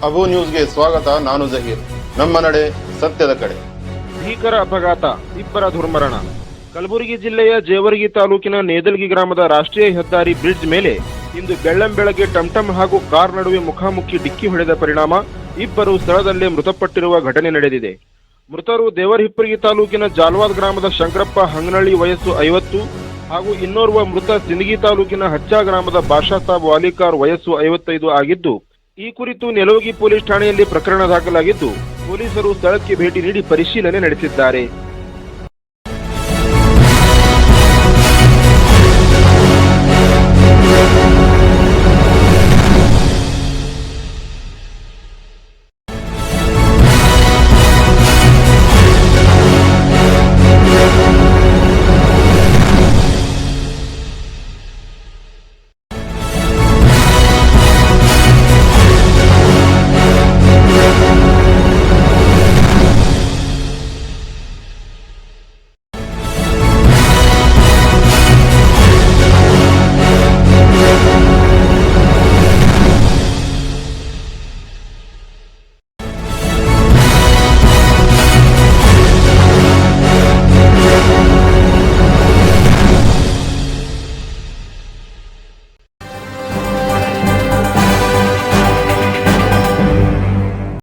ಅಬು ನ್ಯೂಸ್ಗೆ ಸ್ವಾಗತ. ನಾನು ಜಹೀರ್. ನಮ್ಮ ನಡೆ ಸತ್ಯದ ಕಡೆ. ಭೀಕರ ಅಪಘಾತ, ಇಬ್ಬರ ದುರ್ಮರಣ. ಕಲಬುರಗಿ ಜಿಲ್ಲೆಯ ಜೇವರ್ಗಿ ತಾಲೂಕಿನ ನೇದಲ್ಗಿ ಗ್ರಾಮದ ರಾಷ್ಟ್ರೀಯ ಹೆದ್ದಾರಿ ಬ್ರಿಡ್ಜ್ ಮೇಲೆ ಇಂದು ಬೆಳ್ಳಂಬೆಳಗ್ಗೆ ಟಂಟಂ ಹಾಗೂ ಕಾರ್ ನಡುವೆ ಮುಖಾಮುಖಿ ಡಿಕ್ಕಿ ಹೊಡೆದ ಪರಿಣಾಮ ಇಬ್ಬರು ಸ್ಥಳದಲ್ಲೇ ಮೃತಪಟ್ಟಿರುವ ಘಟನೆ ನಡೆದಿದೆ. ಮೃತರು ದೇವರಹಿಪ್ಪರಗಿ ತಾಲೂಕಿನ ಜಾಲ್ವಾದ್ ಗ್ರಾಮದ ಶಂಕರಪ್ಪ ಹಂಗನಳ್ಳಿ ವಯಸ್ಸು 50 ಹಾಗೂ ಇನ್ನೋರ್ವ ಮೃತ ಸಿಂದಗಿ ತಾಲೂಕಿನ ಹಚ್ಚಾ ಗ್ರಾಮದ ಬಾಷಾ ಸಾಬ್ ವಾಲಿಕಾರ್ ವಯಸ್ಸು 55 ಆಗಿದ್ದು, ಈ ಕುರಿತು ನೆಲೋಗಿ ಪೊಲೀಸ್ ಠಾಣೆಯಲ್ಲಿ ಪ್ರಕರಣ ದಾಖಲಾಗಿದ್ದು, ಪೊಲೀಸರು ಸ್ಥಳಕ್ಕೆ ಭೇಟಿ ನೀಡಿ ಪರಿಶೀಲನೆ ನಡೆಸಿದ್ದಾರೆ.